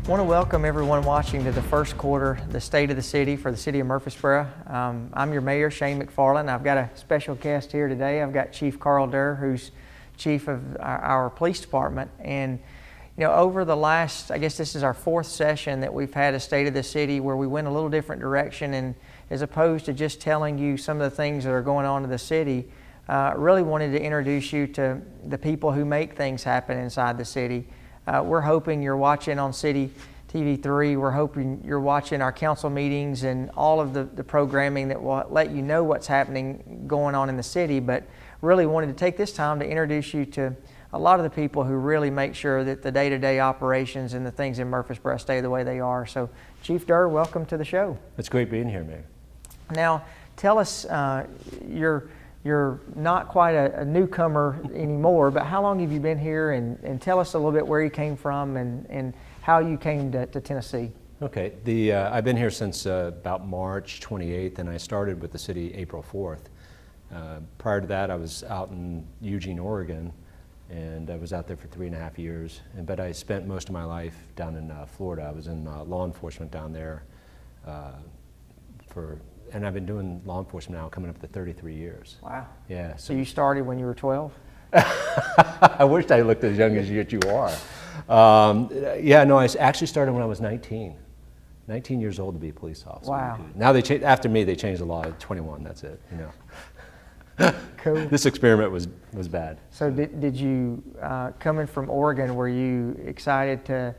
I want to welcome everyone watching to the first quarter, the State of the City for the City of Murfreesboro. I'm your mayor, Shane McFarland. I've got a special guest here today. I've got Chief Karl Durr, who's chief of our police department. And you know, over the last, I guess this is our fourth session that we've had a State of the City where we went a little different direction, and as opposed to just telling you some of the things that are going on in the city, really wanted to introduce you to the people who make things happen inside the city. We're hoping you're watching on City TV3. We're hoping you're watching our council meetings and all of the programming that will let you know what's happening going on in the city, but really wanted to take this time to introduce you to a lot of the people who really make sure that the day-to-day operations and the things in Murfreesboro stay the way they are. So Chief Durr, welcome to the show. It's great being here, Mayor. Now, tell us, you're not quite a newcomer anymore, but how long have you been here, and tell us a little bit where you came from and how you came to Tennessee. Okay, I've been here since about March 28th, and I started with the city April 4th. Prior to that, I was out in Eugene, Oregon, and I was out there for 3.5 years. But I spent most of my life down in Florida. I was in law enforcement down there and I've been doing law enforcement now coming up to 33 years. Wow. Yeah. So you started when you were 12? I wished I looked as young as you are. Yeah, no, I actually started when I was 19. 19 years old to be a police officer. Wow. Now after me, they changed the law at 21, that's it, you know. Cool. This experiment was bad. So did you, coming from Oregon, were you excited to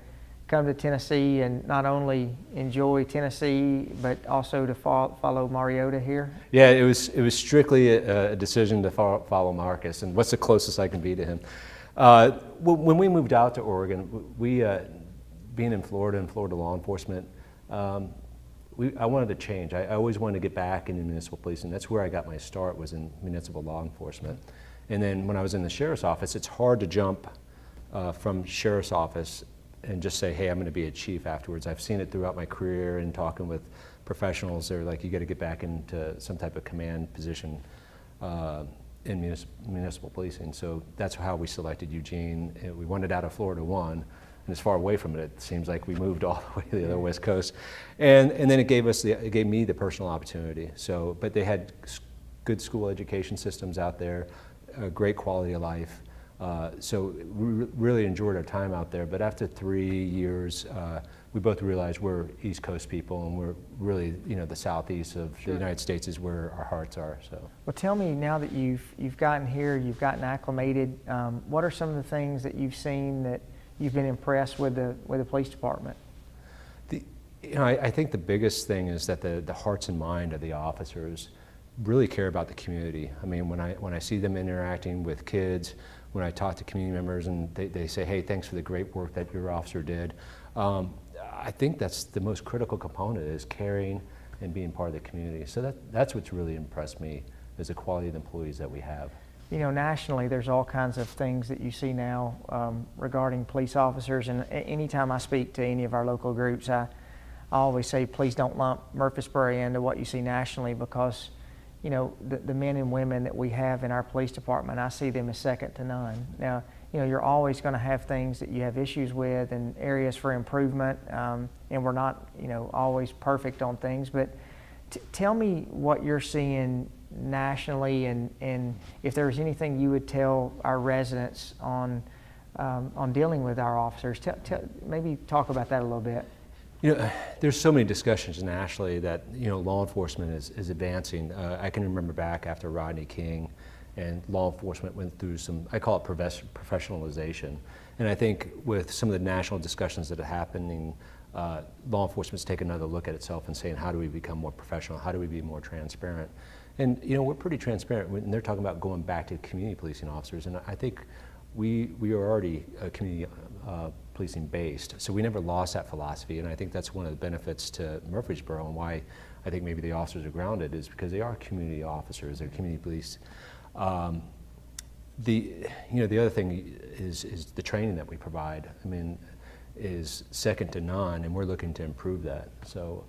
come to Tennessee and not only enjoy Tennessee, but also to follow Mariota here? Yeah, it was strictly a decision to follow Marcus, and what's the closest I can be to him. When we moved out to Oregon, being in Florida and Florida law enforcement, I wanted to change. I always wanted to get back into municipal policing. That's where I got my start, was in municipal law enforcement. And then when I was in the sheriff's office, it's hard to jump from sheriff's office and just say, hey, I'm going to be a chief afterwards. I've seen it throughout my career and talking with professionals. They're like, you got to get back into some type of command position in municipal policing. So that's how we selected Eugene. We wanted out of Florida 1, and as far away from it seems like we moved all the way to the other West Coast. And then it gave me the personal opportunity. So, but they had good school education systems out there, a great quality of life. So we really enjoyed our time out there, but after 3 years, we both realized we're East Coast people, and we're really, you know, the southeast of the United States is where our hearts are. So, well, tell me, now that you've gotten here, you've gotten acclimated, what are some of the things that you've seen that you've been impressed with the police department? I think the biggest thing is that the hearts and mind of the officers really care about the community. I mean, when I see them interacting with kids, when I talk to community members and they say, hey, thanks for the great work that your officer did, I think that's the most critical component, is caring and being part of the community. So that's what's really impressed me, is the quality of the employees that we have. You know, nationally, there's all kinds of things that you see now regarding police officers, and anytime I speak to any of our local groups, I always say, please don't lump Murfreesboro into what you see nationally, because you know, the men and women that we have in our police department, I see them as second to none. Now, you know, you're always going to have things that you have issues with and areas for improvement, and we're not, you know, always perfect on things, but tell me what you're seeing nationally, and if there's anything you would tell our residents on dealing with our officers. Maybe talk about that a little bit. You know, there's so many discussions nationally that, you know, law enforcement is advancing. I can remember back after Rodney King, and law enforcement went through some, I call it professionalization. And I think with some of the national discussions that are happening, law enforcement's taking another look at itself and saying, how do we become more professional? How do we be more transparent? And, you know, we're pretty transparent when they're talking about going back to community policing officers. And I think we are already a community policing based, so we never lost that philosophy, and I think that's one of the benefits to Murfreesboro, and why I think maybe the officers are grounded, is because they are community officers, they're community police. The other thing is the training that we provide. I mean, is second to none, and we're looking to improve that. So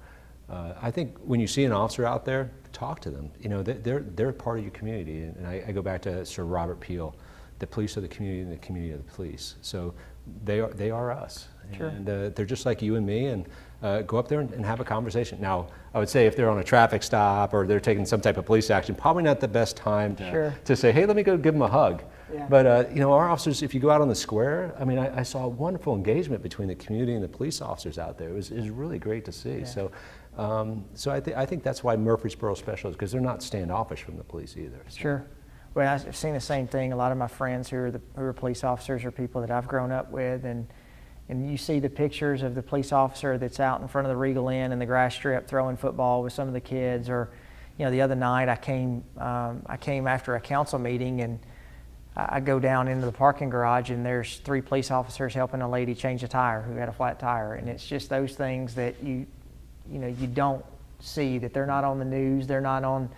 I think when you see an officer out there, talk to them. You know, they're part of your community, and I go back to Sir Robert Peel. The police are the community, and the community are the police. So they are us. Sure. And they're just like you and me, and go up there and have a conversation. Now, I would say if they're on a traffic stop or they're taking some type of police action, probably not the best time to say, hey, let me go give them a hug. Yeah. But you know, our officers, if you go out on the square, I mean, I saw wonderful engagement between the community and the police officers out there. It was really great to see. Yeah. So I think that's why Murfreesboro special is, because they're not standoffish from the police either. So. Sure. Well, I've seen the same thing. A lot of my friends who are police officers are people that I've grown up with, and you see the pictures of the police officer that's out in front of the Regal Inn in the grass strip throwing football with some of the kids. Or, you know, the other night I came after a council meeting, and I go down into the parking garage, and there's 3 police officers helping a lady change a tire who had a flat tire. And it's just those things that you don't see, that they're not on the news, they're not on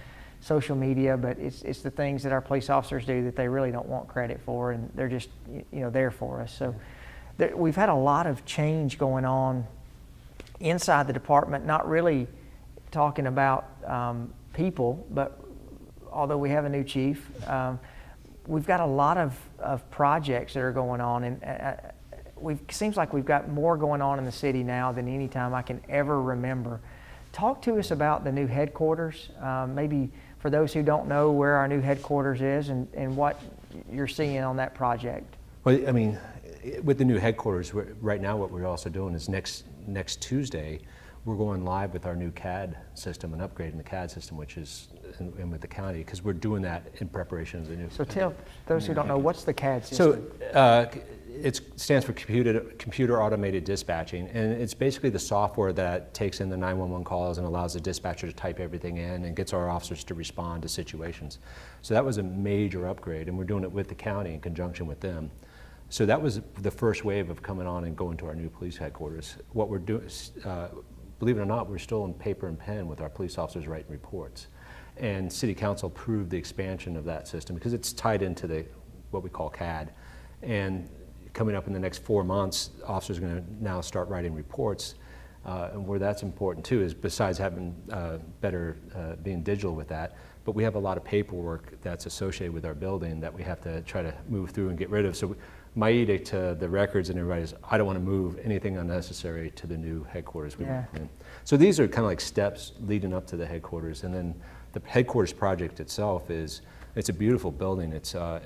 social media, but it's the things that our police officers do that they really don't want credit for, and they're just there for us. So we've had a lot of change going on inside the department, not really talking about people, but although we have a new chief, we've got a lot of projects that are going on, and seems like we've got more going on in the city now than any time I can ever remember. Talk to us about the new headquarters, maybe for those who don't know where our new headquarters is and what you're seeing on that project. Well, I mean, with the new headquarters, right now what we're also doing is next Tuesday, we're going live with our new CAD system and upgrading the CAD system, which is in with the county, because we're doing that in preparation of the new. So tell those who don't know, what's the CAD system? So it stands for computer automated dispatching, and it's basically the software that takes in the 911 calls and allows the dispatcher to type everything in and gets our officers to respond to situations. So that was a major upgrade, and we're doing it with the county in conjunction with them. So that was the first wave of coming on and going to our new police headquarters. What we're doing, believe it or not, we're still in paper and pen with our police officers writing reports. And City Council approved the expansion of that system because it's tied into what we call CAD. And coming up in the next 4 months, officers are going to now start writing reports. And where that's important too is, besides having being digital with that, but we have a lot of paperwork that's associated with our building that we have to try to move through and get rid of. So my edict to the records and everybody is, I don't want to move anything unnecessary to the new headquarters. Yeah. So these are kind of like steps leading up to the headquarters. And then the headquarters project itself it's a beautiful building. It's at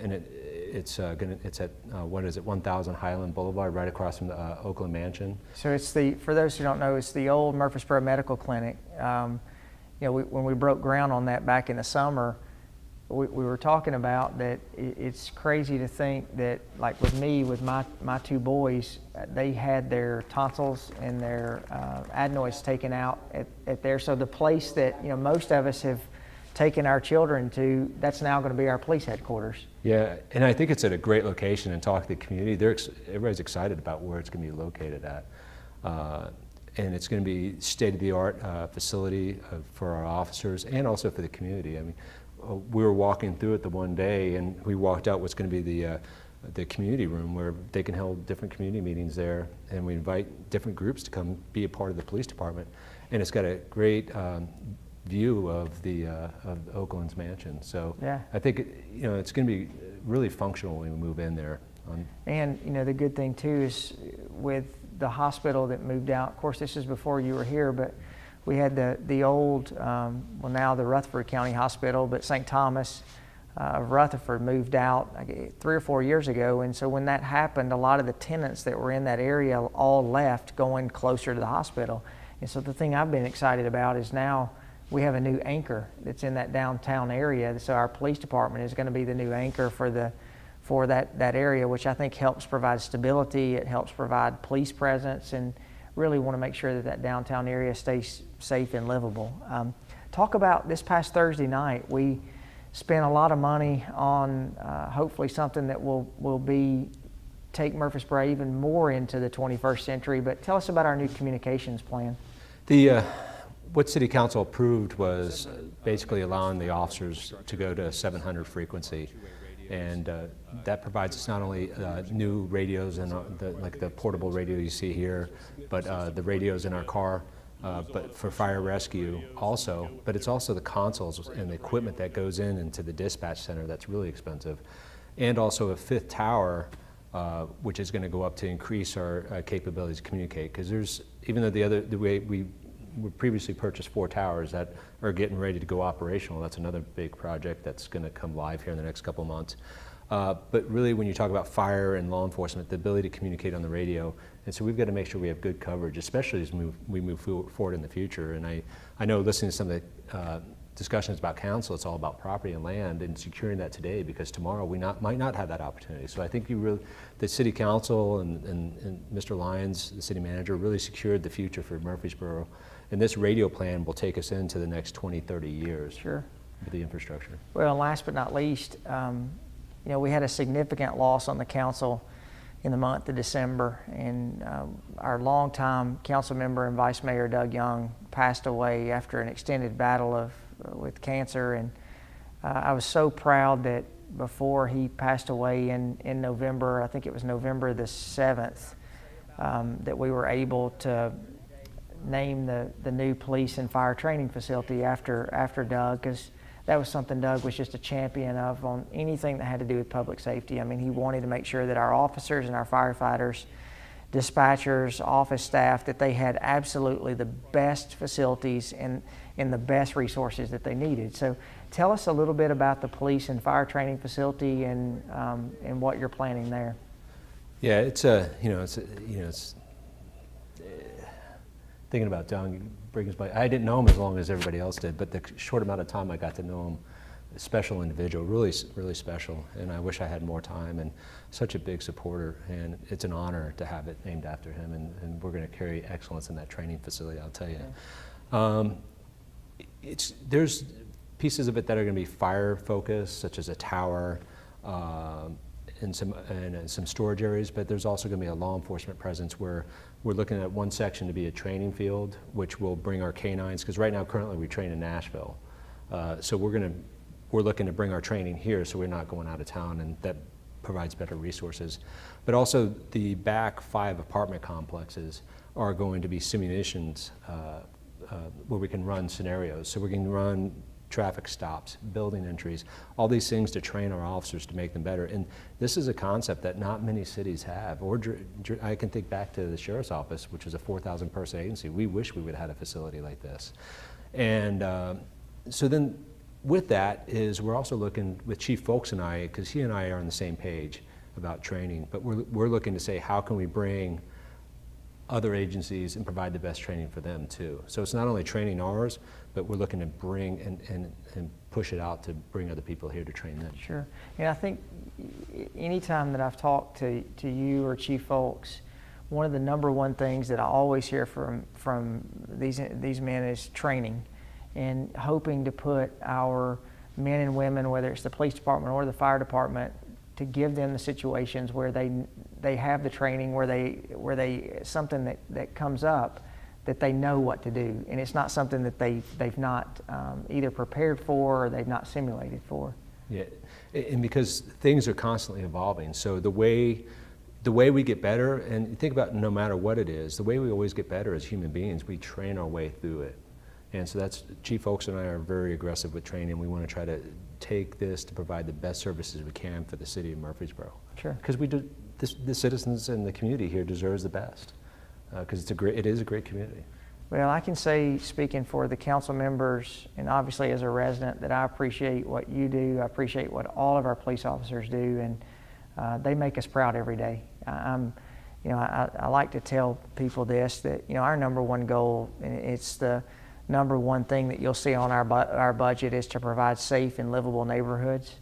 1000 Highland Boulevard, right across from the Oakland Mansion. So for those who don't know, it's the old Murfreesboro Medical Clinic. When we broke ground on that back in the summer, we were talking about that it's crazy to think that, like with me, with my 2 boys, they had their tonsils and their adenoids taken out at there. So the place that most of us have taken our children to, that's now going to be our police headquarters. Yeah, and I think it's at a great location, and talk to the community. Everybody's excited about where it's going to be located at. And it's going to be state-of-the-art facility for our officers and also for the community. I mean, we were walking through it the one day, and we walked out what's going to be the community room where they can hold different community meetings there, and we invite different groups to come be a part of the police department. And it's got a great view of the Oakland's mansion. So yeah. I think it's going to be really functional when we move in there. And the good thing too is with the hospital that moved out. Of course, this is before you were here, but we had the old, now the Rutherford County Hospital, but St. Thomas of Rutherford moved out 3 or 4 years ago. And so when that happened, a lot of the tenants that were in that area all left, going closer to the hospital. And so the thing I've been excited about is now we have a new anchor that's in that downtown area. So our police department is going to be the new anchor for that area, which I think helps provide stability. It helps provide police presence, and really want to make sure that downtown area stays safe and livable. Talk about this past Thursday night. We spent a lot of money on hopefully something that will take Murfreesboro even more into the 21st century. But tell us about our new communications plan. What City Council approved was basically allowing the officers to go to 700 frequency. And that provides us not only new radios and like the portable radio you see here, but the radios in our car, but for fire rescue also. But it's also the consoles and the equipment that goes into the dispatch center that's really expensive. And also a 5th tower which is going to go up to increase our capabilities to communicate. Because there's, even though the way we previously purchased 4 towers that are getting ready to go operational, that's another big project that's going to come live here in the next couple of months. But really, when you talk about fire and law enforcement, the ability to communicate on the radio, and so we've got to make sure we have good coverage, especially as we move forward in the future. And I know, listening to some of the discussions about council, it's all about property and land and securing that today, because tomorrow we might not have that opportunity. So I think the city council and Mr. Lyons, the city manager, really secured the future for Murfreesboro. And this radio plan will take us into the next 20, 30 years. Sure. With the infrastructure. Well, last but not least, we had a significant loss on the council in the month of December, and our longtime council member and Vice Mayor Doug Young passed away after an extended battle with cancer. And I was so proud that before he passed away in November, I think it was November the 7th, that we were able to name the new police and fire training facility after Doug, because that was something Doug was just a champion of on anything that had to do with public safety. I mean, he wanted to make sure that our officers and our firefighters, dispatchers, office staff, that they had absolutely the best facilities and the best resources that they needed. So tell us a little bit about the police and fire training facility and what you're planning there. Yeah, thinking about Doug brings my, I didn't know him as long as everybody else did, but the short amount of time I got to know him, a special individual, really special, and I wish I had more time, and such a big supporter, and it's an honor to have it named after him, and we're going to carry excellence in that training facility, I'll tell you. Yeah. There's pieces of it that are going to be fire focused, such as a tower, and some storage areas, but there's also going to be a law enforcement presence where we're looking at one section to be a training field, which will bring our canines, because right now currently we train in Nashville. So we're looking to bring our training here, so we're not going out of town, and that provides better resources. But also the back 5 apartment complexes are going to be simulations where we can run scenarios. So we can run traffic stops, building entries, all these things to train our officers to make them better. And this is a concept that not many cities have. Or I can think back to the Sheriff's Office, which was a 4,000 person agency. We wish we would have had a facility like this. And so then with that is we're also looking with Chief Folks and I, because he and I are on the same page about training, but we're looking to say, how can we bring other agencies and provide the best training for them too. So it's not only training ours, but we're looking to bring and push it out to bring other people here to train them. Sure. And I think anytime that I've talked to you or Chief Folks, one of the number one things that I always hear from these men is training, and hoping to put our men and women, whether it's the police department or the fire department, to give them the situations where they have the training, where they something that comes up, that they know what to do, and it's not something that they've not either prepared for or they've not simulated for. Yeah, and because things are constantly evolving, so the way we get better, and think about no matter what it is, the way we always get better as human beings, we train our way through it. And so that's, Chief Folks and I are very aggressive with training. We want to try to take this to provide the best services we can for the city of Murfreesboro. Sure. Because the citizens and the community here deserves the best, because it is a great community. Well, I can say, speaking for the council members, and obviously as a resident, that I appreciate what you do. I appreciate what all of our police officers do, and they make us proud every day. I like to tell people this, that our number one goal, and it's the number one thing that you'll see on our budget, is to provide safe and livable neighborhoods.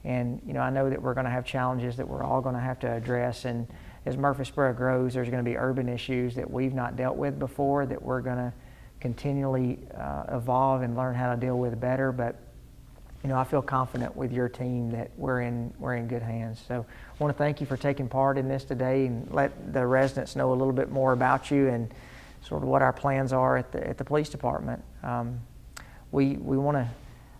And I know that we're going to have challenges that we're all going to have to address, and as Murfreesboro grows, there's going to be urban issues that we've not dealt with before that we're going to continually evolve and learn how to deal with better. But I feel confident with your team that we're in good hands. So I want to thank you for taking part in this today, and let the residents know a little bit more about you and sort of what our plans are at the police department. We want to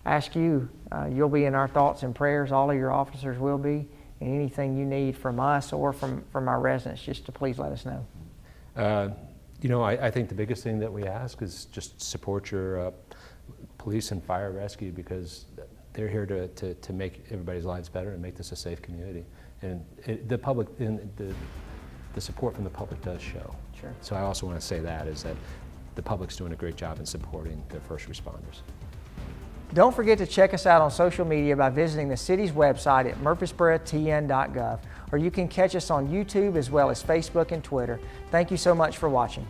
ask you, you'll be in our thoughts and prayers, all of your officers will be, and anything you need from us or from our residents, just to please let us know. I think the biggest thing that we ask is just support your police and fire rescue, because they're here to make everybody's lives better and make this a safe community. And the support from the public does show. Sure. So I also want to say that is that the public's doing a great job in supporting the first responders. Don't forget to check us out on social media by visiting the city's website at murfreesborotn.gov, or you can catch us on YouTube as well as Facebook and Twitter. Thank you so much for watching.